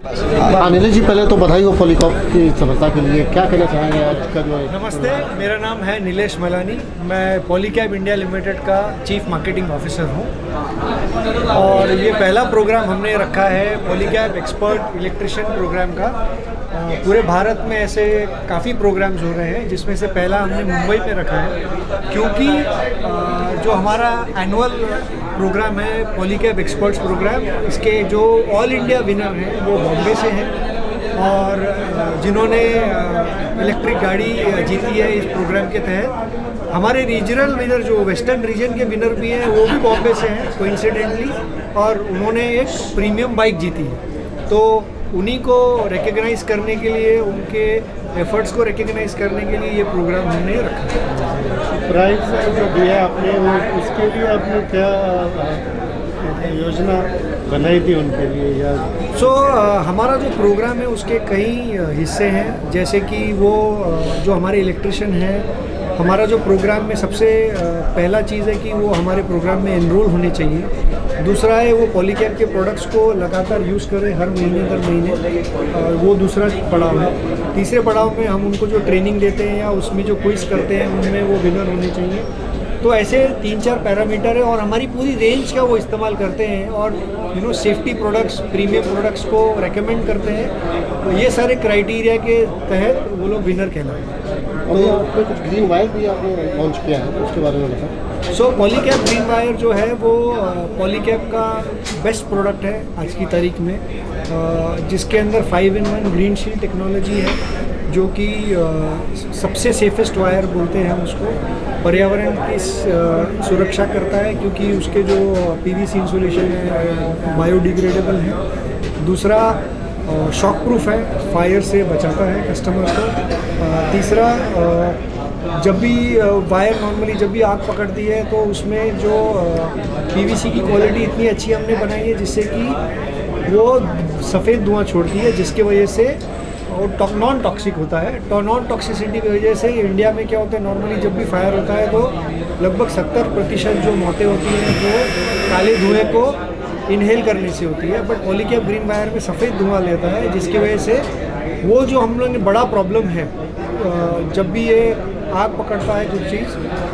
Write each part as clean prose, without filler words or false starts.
नीलेश जी, पहले तो बधाई हो पॉलीकॉप की सफलता के लिए। क्या कहना चाहेंगे आज का जो नमस्ते, मेरा नाम है नीलेश मलानी। मैं पॉलीकैब इंडिया लिमिटेड का चीफ मार्केटिंग ऑफिसर हूँ और ये पहला प्रोग्राम हमने रखा है पॉलीकैब एक्सपर्ट इलेक्ट्रिशियन प्रोग्राम का। पूरे भारत में ऐसे काफ़ी प्रोग्राम्स हो रहे हैं, जिसमें से पहला हमने मुंबई में रखा है, क्योंकि जो हमारा एनुअल प्रोग्राम है पॉलीकैब एक्सपर्ट्स प्रोग्राम, इसके जो ऑल इंडिया विनर हैं वो बॉम्बे से हैं और जिन्होंने इलेक्ट्रिक गाड़ी जीती है इस प्रोग्राम के तहत। हमारे रीजनल विनर जो वेस्टर्न रीजन के विनर भी हैं वो भी बॉम्बे से हैं कोइंसिडेंटली, और उन्होंने एक प्रीमियम बाइक जीती है। तो उन्हीं को रिकग्नाइज़ करने के लिए, उनके एफर्ट्स को रिकग्नाइज़ करने के लिए ये प्रोग्राम हमने रखा। प्राइज जो दिया आपने, वो उसके लिए आपने क्या योजना बनाई थी उनके लिए या हमारा जो प्रोग्राम है उसके कई हिस्से हैं, जैसे कि वो जो हमारे इलेक्ट्रिशियन हैं, हमारा जो प्रोग्राम में सबसे पहला चीज़ है कि वो हमारे प्रोग्राम में एनरोल होने चाहिए। दूसरा है वो पॉलीकैब के प्रोडक्ट्स को लगातार यूज़ करें हर महीने दर महीने, वो दूसरा पड़ाव है। तीसरे पड़ाव में हम उनको जो ट्रेनिंग देते हैं या उसमें जो क्विज़ करते हैं उनमें वो विनर होने चाहिए। तो ऐसे 3-4 पैरामीटर है और हमारी पूरी रेंज का वो इस्तेमाल करते हैं और सेफ्टी प्रोडक्ट्स, प्रीमियम प्रोडक्ट्स को रेकमेंड करते हैं। तो ये सारे क्राइटेरिया के तहत वो लोग विनर कहलाते हैं। तो आपने कुछ ग्रीन वायर भी आपने लॉन्च किया है, उसके बारे में बताएं। पॉलीकैब ग्रीन वायर जो है वो पॉलीकैब का बेस्ट प्रोडक्ट है आज की तारीख में, जिसके अंदर 5-in-1 ग्रीन शील्ड टेक्नोलॉजी है, जो कि सबसे सेफेस्ट वायर बोलते हैं हम उसको। पर्यावरण की सुरक्षा करता है क्योंकि उसके जो पीवीसी इंसुलेशन है बायोडिग्रेडेबल है। दूसरा शॉक प्रूफ है, फायर से बचाता है कस्टमर को। तीसरा, जब भी वायर नॉर्मली जब भी आग पकड़ती है तो उसमें जो पीवीसी की क्वालिटी इतनी अच्छी हमने बनाई है जिससे कि वो सफ़ेद धुआं छोड़ती है, जिसके वजह से वो नॉन टॉक्सिक होता है। तो नॉन टॉक्सिसिटी की वजह से इंडिया में क्या होता है, नॉर्मली जब भी फायर होता है तो लगभग 70% जो मौतें होती हैं वो काले धुएँ को इनहेल करने से होती है। बट पॉलीकैब ग्रीन वायर में सफ़ेद धुआं लेता है, जिसकी वजह से वो जो हम लोग ने बड़ा प्रॉब्लम है, जब भी ये आग पकड़ता है कुछ चीज़,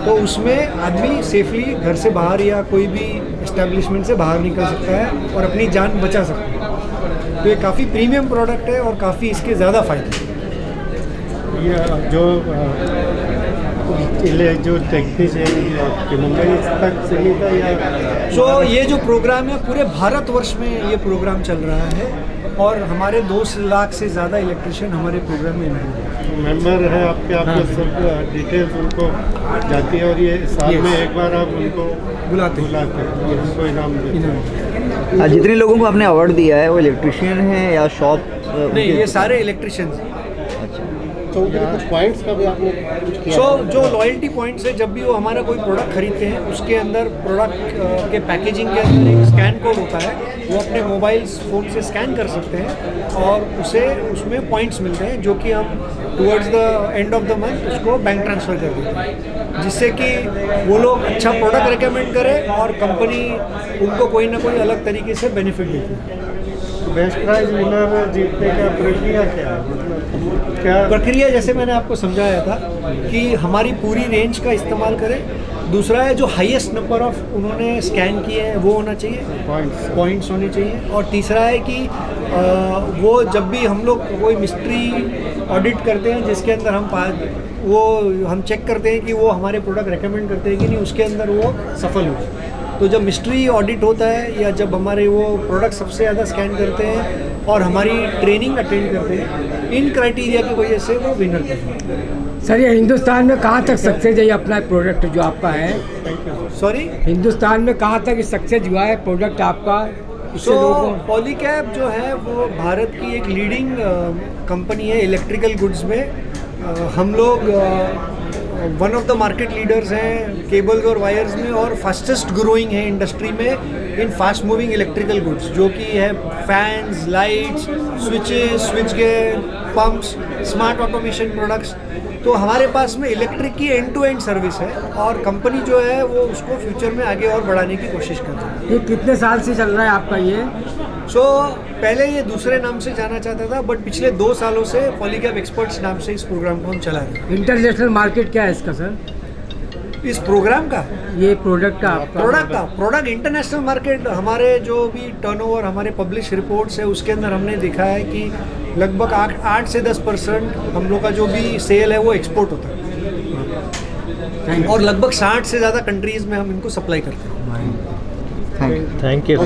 तो उसमें आदमी सेफली घर से बाहर या कोई भी एस्टेब्लिशमेंट से बाहर निकल सकता है और अपनी जान बचा सकता है। तो ये काफ़ी प्रीमियम प्रोडक्ट है और काफ़ी इसके ज़्यादा फ़ायदे। ये जो टेक्नीशियन कि मुंबई तक सीमित है या ये जो प्रोग्राम है पूरे भारतवर्ष में ये प्रोग्राम चल रहा है और हमारे 2 लाख से ज़्यादा इलेक्ट्रिशियन हमारे प्रोग्राम में मेंबर है आपके। सब डिटेल्स उनको जाती है और ये साल में एक बार आप उनको बुलाते हैं, उनको इनाम देते हैं। जितने लोगों को आपने अवार्ड दिया है वो इलेक्ट्रिशियन हैं या शॉप? नहीं, ये सारे इलेक्ट्रिशियंस हैं। तो कुछ पॉइंट्स का भी आपने कुछ किया? जो लॉयल्टी पॉइंट्स है, जब भी वो हमारा कोई प्रोडक्ट खरीदते हैं उसके अंदर प्रोडक्ट के पैकेजिंग के अंदर एक स्कैन कोड होता है, वो अपने मोबाइल फ़ोन से स्कैन कर सकते हैं और उसमें पॉइंट्स मिलते हैं, जो कि हम towards the end of the month उसको बैंक ट्रांसफ़र कर देते हैं, जिससे कि वो लोग अच्छा प्रोडक्ट रिकमेंड करें और कंपनी उनको कोई ना कोई अलग तरीके से बेनिफिट देती है। बेस्ट प्राइज विनर जीतने का प्रक्रिया क्या है? क्या प्रक्रिया जैसे मैंने आपको समझाया था कि हमारी पूरी रेंज का इस्तेमाल करें। दूसरा है जो हाईएस्ट नंबर ऑफ उन्होंने स्कैन किए हैं वो होना चाहिए, पॉइंट्स होने चाहिए। और तीसरा है कि वो जब भी हम लोग कोई मिस्ट्री ऑडिट करते हैं जिसके अंदर हम चेक करते हैं कि वो हमारे प्रोडक्ट रेकमेंड करते हैं कि नहीं, उसके अंदर वो सफल हुए। तो जब मिस्ट्री ऑडिट होता है या जब हमारे वो प्रोडक्ट सबसे ज़्यादा स्कैन करते हैं और हमारी ट्रेनिंग अटेंड करते हैं, इन क्राइटेरिया की वजह से वो विनर करते हैं। सर, ये हिंदुस्तान में कहाँ तक सक्सेस है ये अपना प्रोडक्ट जो आपका है? सॉरी, हिंदुस्तान में कहाँ तक सक्सेस हुआ है प्रोडक्ट आपका? पॉलीकैब जो है वो भारत की एक लीडिंग कंपनी है इलेक्ट्रिकल गुड्स में। हम लोग one of the market leaders हैं केबल्स और वायर्स में, और फास्टेस्ट ग्रोइंग है इंडस्ट्री में इन फास्ट मूविंग इलेक्ट्रिकल गुड्स, जो कि है fans, lights, switches, switch gear, pumps, smart automation products. तो हमारे पास में इलेक्ट्रिक की एंड टू एंड सर्विस है और कंपनी जो है वो उसको फ्यूचर में आगे और बढ़ाने की कोशिश कर रही है। ये कितने साल से चल रहा है आपका ये? पहले ये दूसरे नाम से जाना चाहता था, बट पिछले 2 सालों से पॉलीकैब एक्सपर्ट्स नाम से इस प्रोग्राम को हम चला रहे हैं। इंटरनेशनल मार्केट क्या है इसका सर? इस प्रोग्राम का ये प्रोडक्ट का आपका प्रोडक्ट इंटरनेशनल मार्केट, हमारे जो भी टर्नओवर, हमारे पब्लिश रिपोर्ट्स है उसके अंदर हमने देखा है कि लगभग 8 से 10% हम लोग का जो भी सेल है वो एक्सपोर्ट होता है, और लगभग 60 से ज़्यादा कंट्रीज़ में हम इनको सप्लाई करते हैं। Thank you.